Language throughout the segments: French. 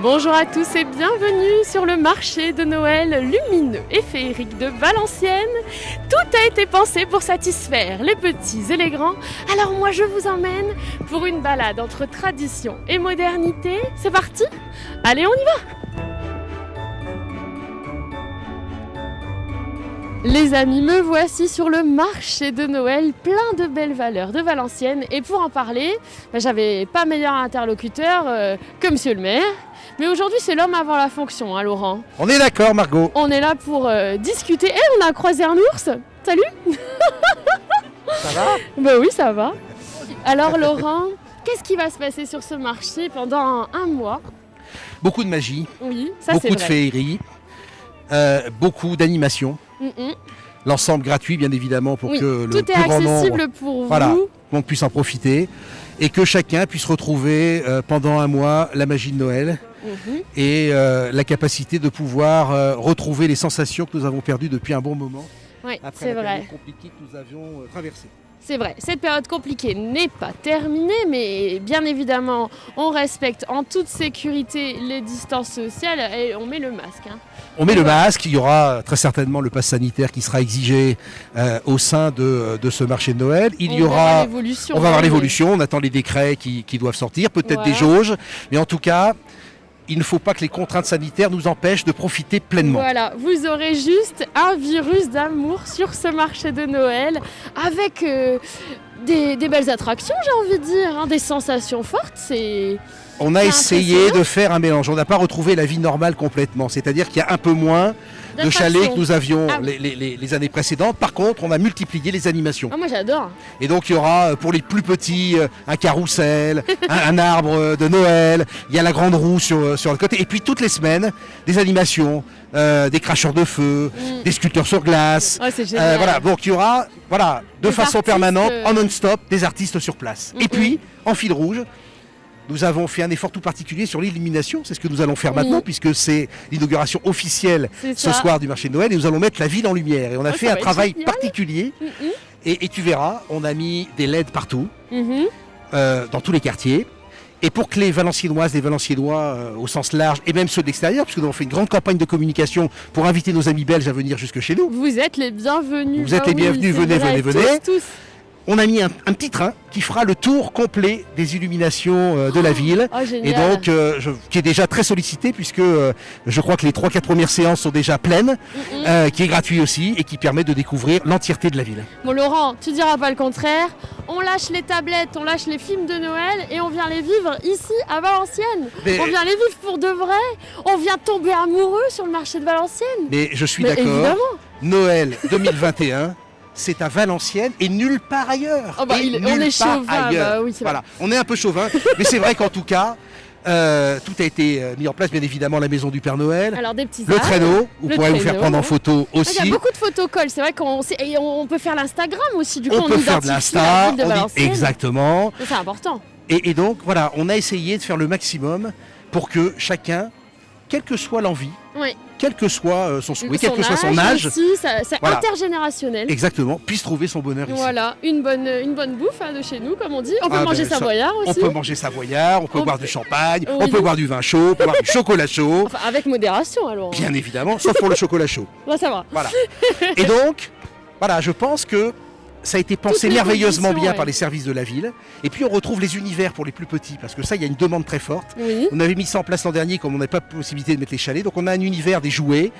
Bonjour à tous et bienvenue sur le marché de Noël lumineux et féerique de Valenciennes. Tout a été pensé pour satisfaire les petits et les grands. Alors moi je vous emmène pour une balade entre tradition et modernité. C'est parti? Allez, on y va! Les amis, me voici sur le marché de Noël, plein de belles valeurs de Valenciennes. Et pour en parler, j'avais pas meilleur interlocuteur que monsieur le maire. Mais aujourd'hui, c'est l'homme avant la fonction, hein, Laurent. On est d'accord, Margot. On est là pour discuter. Et on a croisé un ours. Salut. Ça va? Bah oui, ça va. Alors Laurent, qu'est-ce qui va se passer sur ce marché pendant un mois? Beaucoup de magie, Oui, ça c'est beaucoup vrai. de féerie, beaucoup d'animation. L'ensemble gratuit, bien évidemment, pour Oui, que le tout est plus grand nombre accessible pour vous. qu'on puisse en profiter et que chacun puisse retrouver pendant un mois la magie de Noël et la capacité de pouvoir retrouver les sensations que nous avons perdues depuis un bon moment Oui, après c'est la vrai. période compliquée que nous avions traversée. C'est vrai, cette période compliquée n'est pas terminée, mais bien évidemment, on respecte en toute sécurité les distances sociales et on met le masque. Hein. On met le masque, il y aura très certainement le pass sanitaire qui sera exigé au sein de ce marché de Noël. On va voir l'évolution, on attend les décrets qui doivent sortir, peut-être des jauges, mais en tout cas, il ne faut pas que les contraintes sanitaires nous empêchent de profiter pleinement. Voilà, vous aurez juste un virus d'amour sur ce marché de Noël avec des belles attractions, j'ai envie de dire, hein, des sensations fortes. On a essayé de faire un mélange. On n'a pas retrouvé la vie normale complètement. C'est-à-dire qu'il y a un peu moins de chalets que nous avions les années précédentes. Par contre, on a multiplié les animations. Ah, moi j'adore. Et donc il y aura pour les plus petits un carrousel, un arbre de Noël. Il y a la grande roue sur le côté. Et puis toutes les semaines, des animations, des cracheurs de feu, des sculpteurs sur glace. Oh, c'est génial. Voilà. Donc il y aura de façon permanente, en non-stop, des artistes sur place. Et puis, en fil rouge, nous avons fait un effort tout particulier sur l'illumination, c'est ce que nous allons faire maintenant puisque c'est l'inauguration officielle ce soir du marché de Noël et nous allons mettre la ville en lumière. Et on a fait un travail particulier et tu verras, on a mis des LED partout, dans tous les quartiers. Et pour que les Valenciennoises, les Valenciennois au sens large et même ceux de l'extérieur, puisque nous avons fait une grande campagne de communication pour inviter nos amis belges à venir jusque chez nous. Vous êtes les bienvenus. Vous êtes les bienvenus, venez. Tous. On a mis un petit train qui fera le tour complet des illuminations de la ville. Oh, et donc qui est déjà très sollicité puisque je crois que les 3-4 premières séances sont déjà pleines, qui est gratuit aussi et qui permet de découvrir l'entièreté de la ville. Bon Laurent, tu diras pas le contraire. On lâche les tablettes, on lâche les films de Noël et on vient les vivre ici à Valenciennes. On vient les vivre pour de vrai. On vient tomber amoureux sur le marché de Valenciennes. Mais je suis d'accord. Évidemment. Noël 2021. C'est à Valenciennes et nulle part ailleurs. Oh bah, on est chauvin, bah oui, voilà. On est un peu chauvin, mais c'est vrai qu'en tout cas, tout a été mis en place, bien évidemment, la maison du Père Noël. Alors, des petits le traîneau, vous pourrez vous faire prendre en photo aussi. Il y a beaucoup de photocolles, c'est vrai qu'on peut faire l'Instagram aussi, du coup on peut faire de l'Insta, exactement. C'est important. Et donc, voilà, on a essayé de faire le maximum pour que chacun, quelle que soit l'envie, quel que soit son souhait, quel que soit son âge, aussi, c'est intergénérationnel. Exactement, puisse trouver son bonheur ici. Voilà, une bonne bouffe de chez nous, comme on dit. On peut manger savoyard aussi. On peut manger savoyard, on peut boire du champagne, on peut boire du vin chaud, on peut boire du chocolat chaud. Enfin, avec modération alors. Bien évidemment, sauf pour le chocolat chaud. Bon, ça va. Voilà. Et donc, voilà, je pense que ça a été pensé merveilleusement bien par les services de la ville. Et puis on retrouve les univers pour les plus petits, parce que ça, il y a une demande très forte. On avait mis ça en place l'an dernier, comme on n'avait pas la possibilité de mettre les chalets. Donc on a un univers des jouets,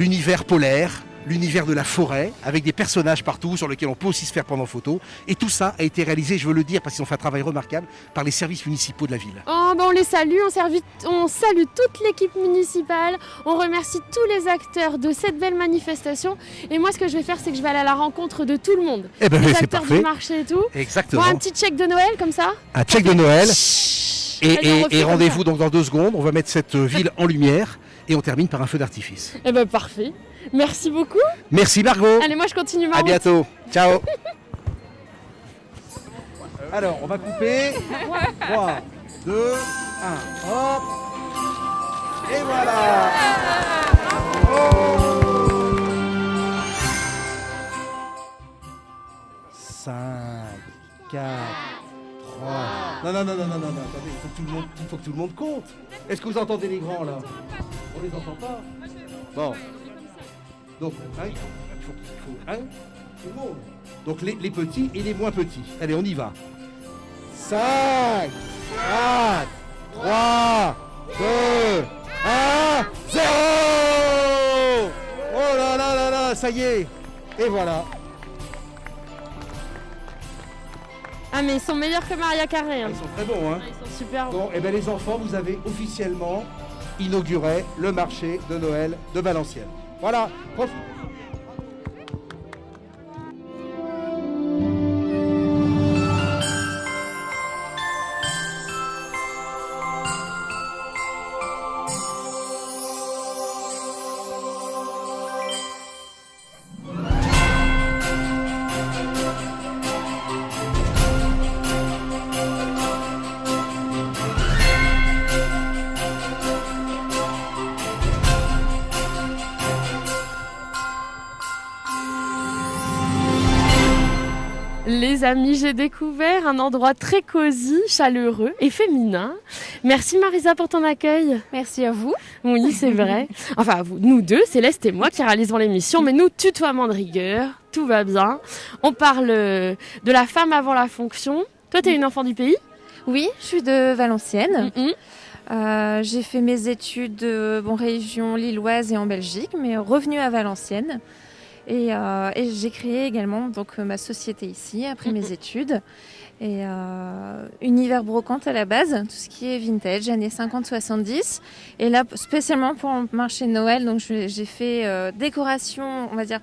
l'univers polaire, l'univers de la forêt, avec des personnages partout sur lesquels on peut aussi se faire prendre en photo. Et tout ça a été réalisé, je veux le dire, parce qu'ils ont fait un travail remarquable, par les services municipaux de la ville. Oh, on les salue, on salue toute l'équipe municipale, on remercie tous les acteurs de cette belle manifestation. Et moi, ce que je vais faire, c'est que je vais aller à la rencontre de tout le monde. Les acteurs du marché et tout. Exactement. Bon, un petit chèque de Noël, comme ça. Un chèque de Noël. Et rendez-vous donc dans 2 secondes. On va mettre cette ville en lumière et on termine par un feu d'artifice. Eh ben parfait. Merci beaucoup. Merci Margot. Allez, moi je continue ma route. À bientôt. Ciao. Alors, on va couper. 3, 2, 1. Hop. Et voilà. Oh. 5, 4, 3. Non, attendez, il faut que faut que tout le monde compte. Est-ce que vous entendez les grands là? On les entend pas. Bon. Donc, il faut tout le monde. Donc les petits et les moins petits. Allez, on y va. 5, 4, 3, 2, 1, 0. Oh là là là là, ça y est. Et voilà. Ah mais ils sont meilleurs que Maria Carré. Ils sont très bons, hein. Ils sont super bons. Bon, et bien les enfants, vous avez officiellement inauguré le marché de Noël de Valenciennes. Voilà. Les amis, j'ai découvert un endroit très cosy, chaleureux et féminin. Merci Marisa pour ton accueil. Merci à vous. Oui, c'est vrai. Enfin, à vous, nous deux, Céleste et moi qui réalisons l'émission, mais nous, tutoiement de rigueur, tout va bien. On parle de la femme avant la fonction. Toi, t'es une enfant du pays? Oui, je suis de Valenciennes. Mm-hmm. J'ai fait mes études région lilloise et en Belgique, mais revenue à Valenciennes. Et j'ai créé également donc ma société ici après mes études. Et univers brocante à la base, tout ce qui est vintage, années 50-70. Et là, spécialement pour le marché de Noël, donc j'ai fait décoration, on va dire,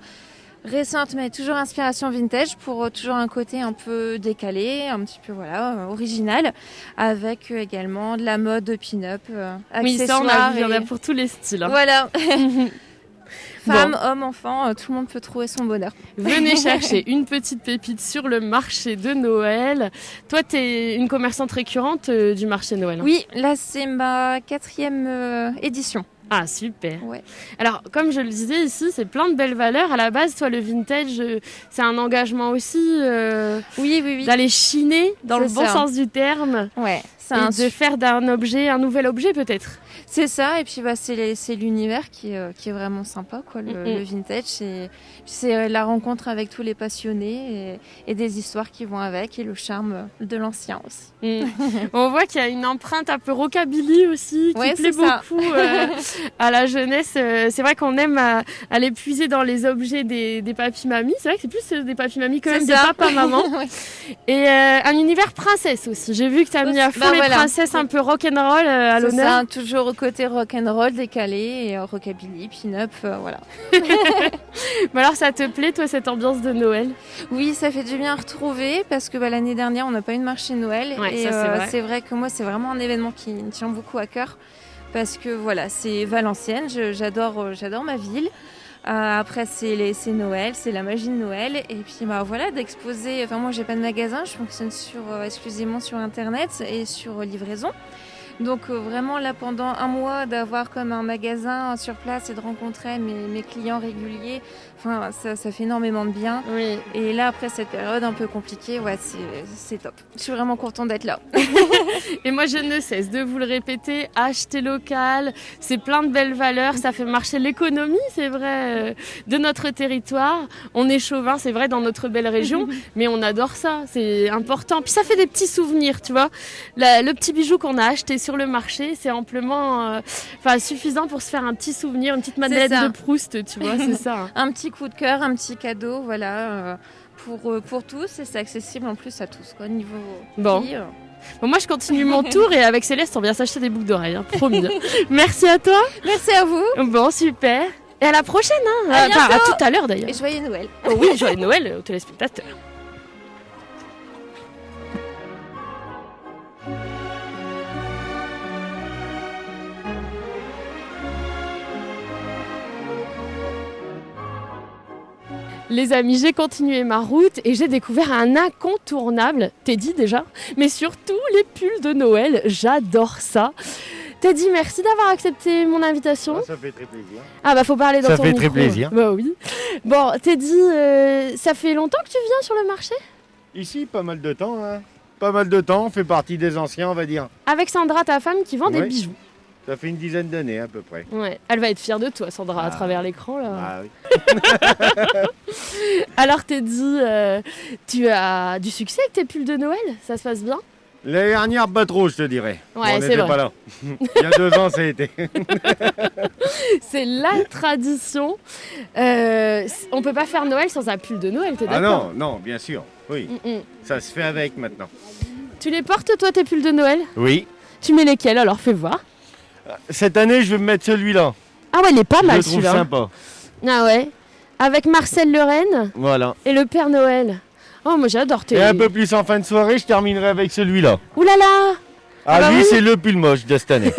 récente, mais toujours inspiration vintage pour toujours un côté un peu décalé, un petit peu original, avec également de la mode pin-up, accessoires. Oui, ça on a vu, il y en a pour tous les styles. Hein. Voilà. Femmes, hommes, enfants, tout le monde peut trouver son bonheur. Venez chercher une petite pépite sur le marché de Noël. Toi, tu es une commerçante récurrente du marché de Noël. Hein. Oui, là c'est ma 4e édition. Ah, super. Ouais. Alors, comme je le disais ici, c'est plein de belles valeurs. À la base, toi, le vintage, c'est un engagement aussi oui. d'aller chiner, dans le bon sens du terme. Ouais. De faire d'un objet un nouvel objet, peut-être. C'est ça, et puis c'est l'univers qui est vraiment sympa, quoi. Le vintage, c'est la rencontre avec tous les passionnés et des histoires qui vont avec, et le charme de l'ancien aussi. On voit qu'il y a une empreinte un peu rockabilly aussi, qui plaît beaucoup à la jeunesse. C'est vrai qu'on aime aller puiser dans les objets des papis-mamies. C'est vrai que c'est plus des papis-mamies que même des papas-mamans. Ouais. Et un univers princesse aussi. J'ai vu que tu as mis à fond les princesses un peu rock'n'roll à l'honneur. C'est ça, toujours au côté rock'n'roll, décalé, et rockabilly, pin-up, voilà. Mais alors ça te plaît, toi, cette ambiance de Noël? Oui, ça fait du bien à retrouver, parce que l'année dernière, on n'a pas eu de marché de Noël. Ouais, et ça, c'est vrai que moi, c'est vraiment un événement qui me tient beaucoup à cœur, parce que voilà, c'est Valenciennes, j'adore ma ville. Après c'est Noël, c'est la magie de Noël, et puis d'exposer. Enfin, moi j'ai pas de magasin, je fonctionne exclusivement sur internet et sur livraison. Donc vraiment là, pendant un mois, d'avoir comme un magasin sur place et de rencontrer mes clients réguliers, enfin ça fait énormément de bien. Oui. Et là, après cette période un peu compliquée, c'est top. Je suis vraiment contente d'être là. Et moi, je ne cesse de vous le répéter, acheter local, c'est plein de belles valeurs, ça fait marcher l'économie, c'est vrai, de notre territoire. On est chauvin, c'est vrai, dans notre belle région, mais on adore ça, c'est important. Puis ça fait des petits souvenirs, tu vois. Le petit bijou qu'on a acheté sur le marché, c'est amplement suffisant pour se faire un petit souvenir, une petite Madeleine de Proust, tu vois, c'est ça. Hein. Un petit coup de cœur, un petit cadeau, pour tous, et c'est accessible en plus à tous, quoi, niveau prix. Bon, moi je continue mon tour, et avec Céleste on vient s'acheter des boucles d'oreilles, hein, promis. Merci à toi. Merci à vous. Bon, super. Et à la prochaine, hein. À tout à l'heure d'ailleurs. Et joyeux Noël. Oh oui, joyeux Noël aux téléspectateurs. Les amis, j'ai continué ma route et j'ai découvert un incontournable, Teddy déjà, mais surtout les pulls de Noël, j'adore ça. Teddy, merci d'avoir accepté mon invitation. Ça fait très plaisir. Ah bah faut parler dans ton micro. Ça fait très plaisir. Bah oui. Bon, Teddy, ça fait longtemps que tu viens sur le marché ? Ici, pas mal de temps. Hein. pas mal de temps, on fait partie des anciens, on va dire. Avec Sandra, ta femme, qui vend des Oui. bijoux. Ça fait une dizaine d'années à peu près. Ouais. Elle va être fière de toi, Sandra, à travers l'écran. Là. Ah oui. Alors, t'es dit, tu as du succès avec tes pulls de Noël? Ça se passe bien? L'année dernière, pas trop, je te dirais. Ouais, on c'est n'était vrai. pas là. Il y a 2 ans, ça a été. C'est la tradition. On peut pas faire Noël sans un pull de Noël, t'es Ah d'accord? non, non, bien sûr. Oui, Mm. ça se fait avec maintenant. Tu les portes, toi, tes pulls de Noël? Oui. Tu mets lesquels, alors? Fais voir. Cette année, je vais me mettre celui-là. Ah ouais, il est pas Je mal, le trouve celui-là. sympa. Ah ouais. Avec Marcel Lorraine Voilà. et le Père Noël. Oh, moi, j'adore tes... Et un peu plus en fin de soirée, je terminerai avec celui-là. Ouh là là! Ah, bah lui, oui. c'est le pull moche de cette année.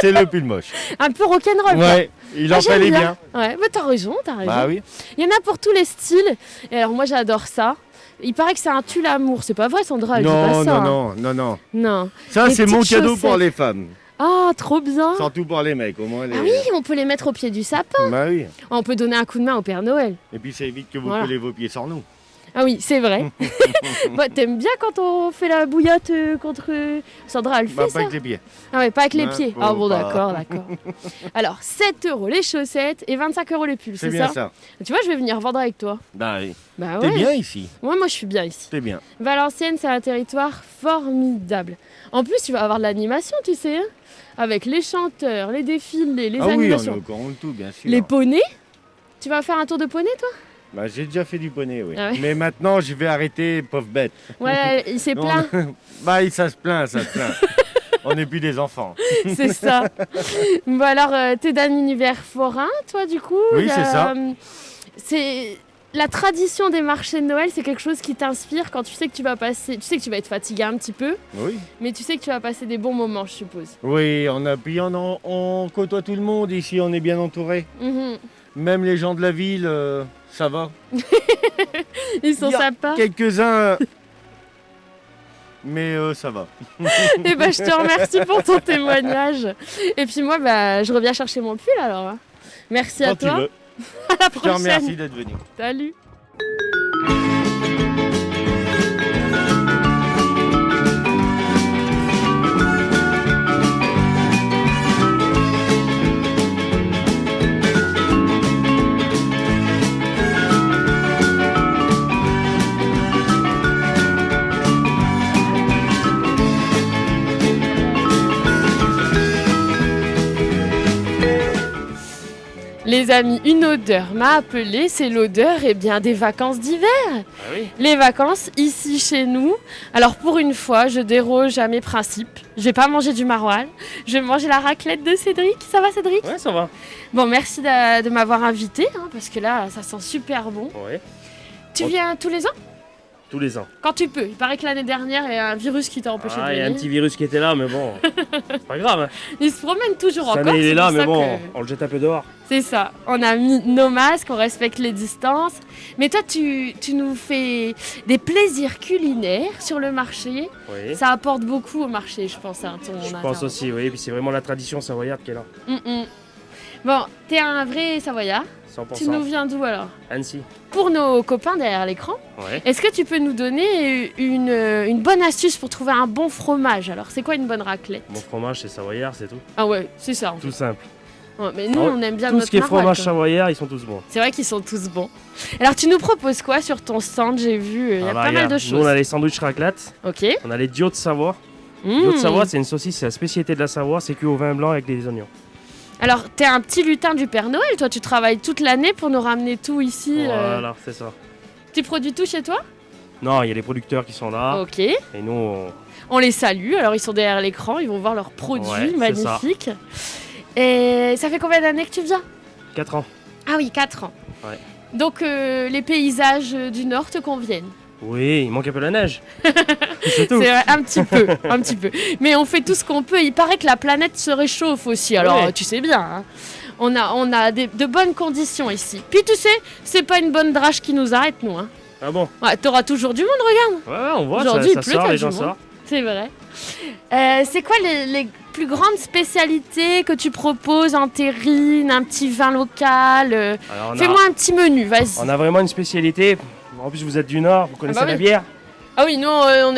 C'est le pull moche. Un peu rock'n'roll. Ouais, il Ah, en j'aime fallait bien. Ouais, bah t'as raison, t'as raison. Bah oui. Il y en a pour tous les styles. Et alors moi j'adore ça. Il paraît que c'est un tue l'amour. C'est pas vrai, Sandra, elle dit pas Non, ça. non, non, non, non. Non. Ça, Les c'est mon petites cadeau chaussettes. pour les femmes. Ah, trop bien. Surtout pour les mecs, au moins. Les... Ah oui, on peut les mettre au pied du sapin. Bah oui. On peut donner un coup de main au Père Noël. Et puis, ça évite que vous Voilà. collez vos pieds sur nous. Ah oui, c'est vrai. Bah, t'aimes bien quand on fait la bouillotte contre... Sandra, elle fait Bah, ça? pas avec les pieds. Ah ouais, pas avec les Ouais, pieds. faut Ah bon, pas. d'accord, d'accord. Alors, 7 € les chaussettes et 25 € les pulls, C'est c'est bien ça? ça. Tu vois, je vais venir vendre avec toi. Bah oui. Bah T'es ouais. bien ici. Ouais, moi je suis bien ici. T'es bien. Valenciennes, c'est un territoire formidable. En plus, tu vas avoir de l'animation, tu sais, hein, avec les chanteurs, les défilés, les Ah oui, on est animations, au courant de tout, bien sûr. les poneys. Tu vas faire un tour de poney, toi? Bah, j'ai déjà fait du poney, oui. Ah ouais. Mais maintenant, je vais arrêter, pauvre bête. Ouais, il s'est Non, plaint, Bah, ça se plaint, ça se plaint. On n'est plus des enfants. c'est ça. Bon alors, t'es d'un univers forain, toi, du coup. Oui, Il y a, c'est ça. C'est la tradition des marchés de Noël, c'est quelque chose qui t'inspire quand tu sais que tu vas passer, tu sais que tu vas être fatigué un petit peu, Oui. mais tu sais que tu vas passer des bons moments, je suppose. Oui, on côtoie tout le monde ici, on est bien entouré. Mhm. Même les gens de la ville, ça va. Ils sont Il y a sympas. Quelques-uns, mais ça va. Et bah, je te remercie pour ton témoignage. Et puis moi, bah, je reviens chercher mon pull alors. Hein. Merci à Quand tu toi. veux. À la Je te prochaine. remercie d'être venu. Salut. Les amis, une odeur m'a appelé, c'est l'odeur des vacances d'hiver. Ah oui. Les vacances ici chez nous. Alors pour une fois, je déroge à mes principes. Je vais pas manger du maroilles, je vais manger la raclette de Cédric. Ça va Cédric? Ouais, ça va. Bon, merci de m'avoir invité, hein, parce que là, ça sent super bon. Ouais. Tu Ok. viens tous les ans? Tous les ans. Quand tu peux. Il paraît que l'année dernière, il y a un virus qui t'a empêché Ah, de il y a un venir. petit virus qui était là, mais bon, c'est pas grave. Hein. Il se promène toujours Cette encore. année, il c'est est là, pour mais ça bon, que- on le jette un peu dehors. C'est ça, on a mis nos masques, on respecte les distances. Mais toi, tu nous fais des plaisirs culinaires sur le marché. Oui. Ça apporte beaucoup au marché, je pense, hein, ton Je pense intervention. aussi, oui. Et puis c'est vraiment la tradition savoyarde qui est là. Bon, t'es un vrai Savoyard. 100%. Tu nous viens d'où alors? Annecy. Pour nos copains derrière l'écran, Ouais. est-ce que tu peux nous donner une bonne astuce pour trouver un bon fromage? Alors, c'est quoi une bonne raclette? Mon fromage, c'est savoyard, c'est tout. Ah ouais, c'est ça. En fait. Tout simple. Ouais, mais nous, Oh, on aime bien Tout notre ce qui est maroilles, fromage quoi. savoyard, ils sont tous bons. C'est vrai qu'ils sont tous bons. Alors, tu nous proposes quoi sur ton stand? J'ai vu, il y a Ah bah, pas mal regarde, de Nous, choses. on a les sandwichs raclette. Ok. On a les dio de Savoie. Mmh. Dio de Savoie, c'est une saucisse, c'est la spécialité de la Savoie. C'est cuit au vin blanc avec des oignons. Alors, t'es un petit lutin du Père Noël, toi, tu travailles toute l'année pour nous ramener tout ici. Voilà, c'est ça. Tu produis tout chez toi? Non, il y a les producteurs qui sont là. Ok. Et nous, On les salue, alors ils sont derrière l'écran, ils vont voir leurs produits Ouais, c'est ça. magnifiques. Et ça fait combien d'années que tu viens? 4 ans. Ah oui, 4 ans. Ouais. Donc les paysages du Nord te conviennent. Oui, il manque un peu la neige. C'est tout. C'est vrai, un petit peu, un petit peu. Mais on fait tout ce qu'on peut. Il paraît que la planète se réchauffe aussi. Alors Ouais. tu sais bien, hein. On a de bonnes conditions ici. Puis tu sais, c'est pas une bonne drache qui nous arrête, nous. Hein. Ah bon? Ouais, t'auras toujours du monde, regarde. Ouais, on voit, Aujourd'hui, ça il pleut, sort, t'as les du gens monde. sortent. C'est vrai. C'est quoi les plus grandes spécialités que tu proposes en terrine, un petit vin local Alors, Fais-moi un petit menu, vas-y. on a vraiment une spécialité. En plus, vous êtes du Nord, vous connaissez bah la oui. bière. Ah oui, nous on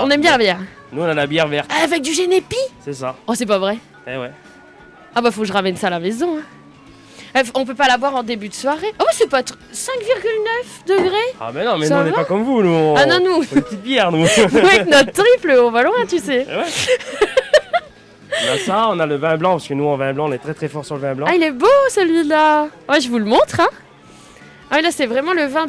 aime bien la bière. Nous, on a la bière verte. Avec du Génépi? C'est ça. Oh, c'est pas vrai. Eh ouais. Ah bah faut que je ramène ça à la maison. On peut pas la boire en début de soirée. Oh, c'est pas 5,9 degrés. Ah mais non, mais Ça nous, on n'est va pas comme vous, nous. Ah non, nous. On fait une petite bière, nous. Nous, avec notre triple, on va loin, tu sais. Eh ouais. On a ça, on a le vin blanc, parce que nous, en vin blanc, on est très très fort sur le vin blanc. Ah, il est beau celui-là. Ouais, je vous le montre. Hein. Ah oui, là, c'est vraiment le vin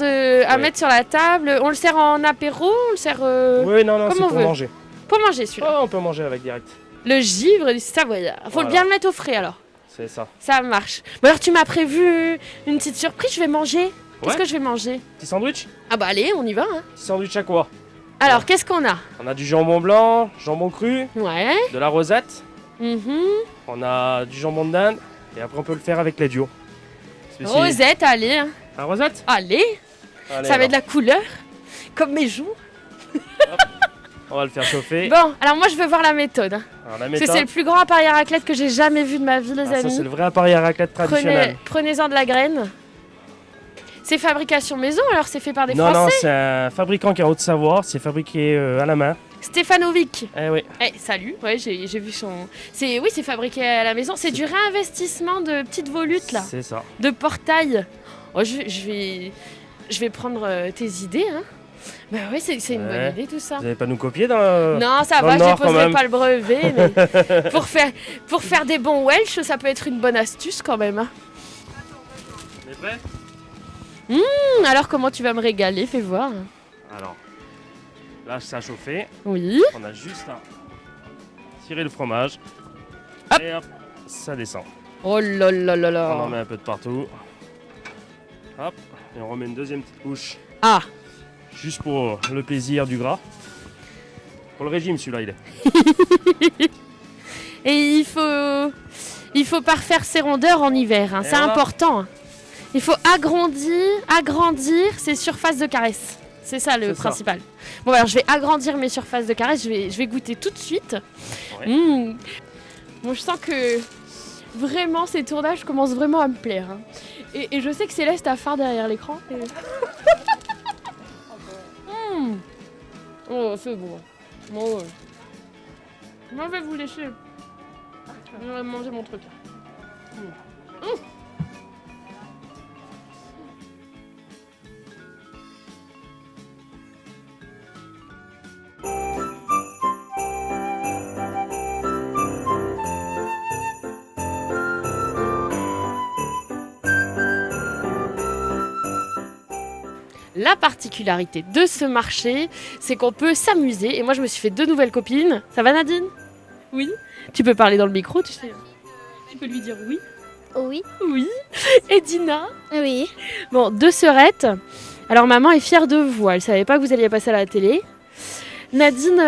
à mettre sur la table. On le sert en apéro, on le sert... Oui, non, comme c'est on pour veut. manger. Pour manger, celui-là. Oh, on peut manger avec direct. Le givre du Savoyard. Faut Voilà. bien le mettre au frais, alors. C'est ça. Ça marche. Bon, alors, tu m'as prévu une petite surprise. Je vais manger. Qu'est-ce Ouais. que je vais manger? Petit sandwich? Ah bah allez, on y va. Hein. Petit sandwich à quoi? Alors, qu'est-ce qu'on a? On a du jambon blanc, jambon cru, Ouais. de la rosette, Mhm. on a du jambon de dinde, et après on peut le faire avec les duos. Rosette, allez. Hein. La rosette? Allez. Allez, Ça met alors. de la couleur. Comme mes joues. On va le faire chauffer. Bon, alors moi, je veux voir la méthode. Hein. Alors, la Parce que méthode. c'est le plus grand appareil à raclette que j'ai jamais vu de ma vie, les Ah, ça, amis. c'est le vrai appareil à raclette traditionnel. Prenez-en de la graine. C'est fabrication maison, alors c'est fait par des Non, non, Français. c'est un fabricant qui est en Haute-Savoie, c'est fabriqué à la main. Stéphanovic. Eh oui, Eh, salut. Ouais, j'ai vu son. Oui, c'est fabriqué à la maison. C'est du réinvestissement de petites volutes là, c'est ça. de portail. Oh, je vais prendre tes idées. Hein. Bah ouais, c'est une bonne Ouais. idée tout ça. Vous n'allez pas nous copier dans Non, ça dans va, le je Nord, quand déposerai même. pas le brevet. Mais pour faire des bons Welsh, ça peut être une bonne astuce quand même. Hein. On est prêt? Alors comment tu vas me régaler? Fais voir. Alors, là ça a chauffé, Oui. on a juste à tirer le fromage. Hop. Et hop, ça descend. Oh là là là On en là. met un peu de partout. Hop, et on remet une deuxième petite couche, Ah. juste pour le plaisir du gras. Pour le régime celui-là il est. Et il faut pas refaire ses rondeurs en hiver, hein. Et C'est voilà. important. Hein. Il faut agrandir ses surfaces de caresse. C'est ça le C'est ça. principal. Bon alors je vais agrandir mes surfaces de caresse, je vais goûter tout de suite. Ouais. Bon, je sens que vraiment ces tournages commencent vraiment à me plaire. Hein. Et je sais que Céleste a faim derrière l'écran. et- Oh c'est bon. Bon, ouais. Moi je vais vous laisser. Je vais manger mon truc. La particularité de ce marché, c'est qu'on peut s'amuser. Et moi, je me suis fait 2 nouvelles copines. Ça va, Nadine? Oui. Tu peux parler dans le micro, tu sais. Tu peux lui dire oui. Oui. Oui. Et Dina. Oui. Bon, 2 sœurettes. Alors, maman est fière de vous. Elle savait pas que vous alliez passer à la télé. Nadine,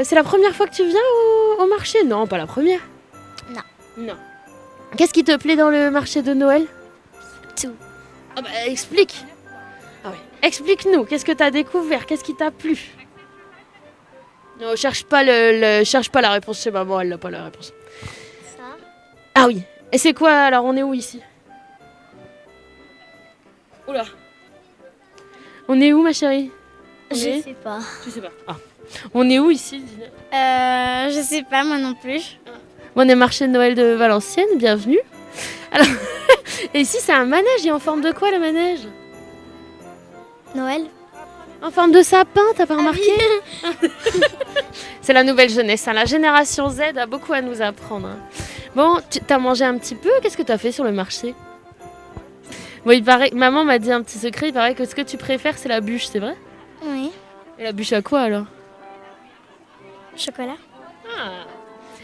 c'est la première fois que tu viens au marché? Non, pas la première. Non. Qu'est-ce qui te plaît dans le marché de Noël? Tout. Ah bah, explique. Ah ouais. Explique-nous, qu'est-ce que tu as découvert? Qu'est-ce qui t'a plu? Non, cherche pas la réponse chez maman, elle n'a pas la réponse. Ça. Ah oui. Et c'est quoi alors? On est où ici? Oula. On est où ma chérie? Je Oui. sais pas. Je sais pas. Ah. On est où ici? Dina? Je sais pas moi non plus. On est marché de Noël de Valenciennes, bienvenue. Alors, et ici c'est un manège, il est en forme de quoi le manège? Noël. En forme de sapin, t'as pas remarqué? C'est la nouvelle jeunesse, hein. La génération Z a beaucoup à nous apprendre. Hein. Bon, t'as mangé un petit peu, qu'est-ce que t'as fait sur le marché? Bon, il paraît, maman m'a dit un petit secret, il paraît que ce que tu préfères c'est la bûche, c'est vrai? Oui. Et la bûche à quoi alors? Chocolat. Ah.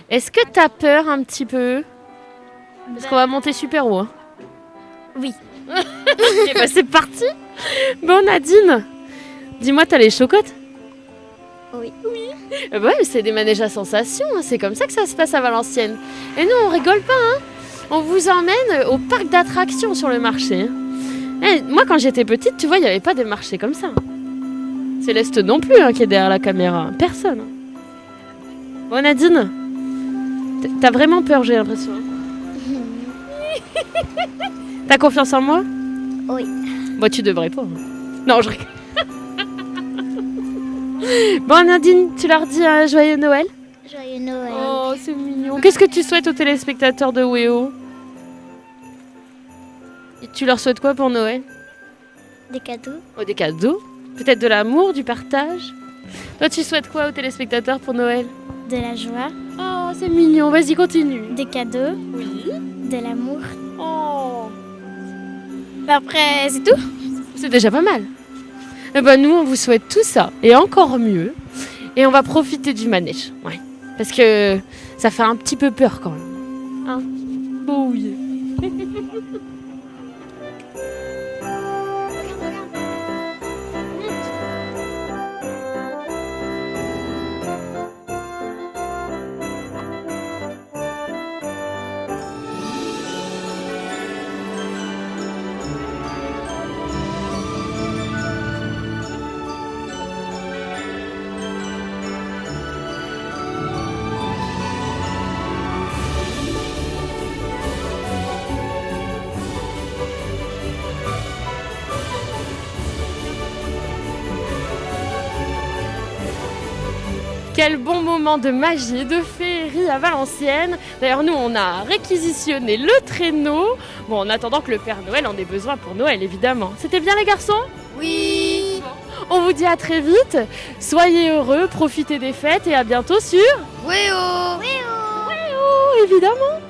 Est-ce que t'as peur un petit peu? Parce qu'on va monter super haut. Hein. Oui. Ok, bah c'est parti. Bon Nadine, dis-moi, t'as les chocottes? Oui. Bah ouais, mais c'est des manèges à sensations, hein. C'est comme ça que ça se passe à Valenciennes. Et nous, on rigole pas, hein. On vous emmène au parc d'attractions sur le marché. Hein. Eh, moi, quand j'étais petite, tu vois, il n'y avait pas de marché comme ça. Céleste non plus, hein, qui est derrière la caméra. Personne. Bon Nadine, t'as vraiment peur, j'ai l'impression. T'as confiance en moi? Oui. Moi, tu devrais pas. Hein. Non, je rigole. Bon Nadine, tu leur dis un joyeux Noël? Joyeux Noël. Oh, c'est mignon. Qu'est-ce que tu souhaites aux téléspectateurs de WEO? Et tu leur souhaites quoi pour Noël? Des cadeaux. Oh, des cadeaux? Peut-être de l'amour, du partage? Toi, tu souhaites quoi aux téléspectateurs pour Noël? De la joie. Oh, c'est mignon. Vas-y, continue. Des cadeaux. Oui. De l'amour. Oh, Après, c'est tout. c'est déjà pas mal. Eh ben, nous, on vous souhaite tout ça et encore mieux. Et on va profiter du manège. Ouais. Parce que ça fait un petit peu peur quand même. Hein? Oh oui. Quel bon moment de magie, de féerie à Valenciennes. D'ailleurs, nous, on a réquisitionné le traîneau. Bon, en attendant que le Père Noël en ait besoin pour Noël, évidemment. C'était bien, les garçons? Oui. On vous dit à très vite. Soyez heureux, profitez des fêtes et à bientôt sur... Oui, oh. Oh, évidemment.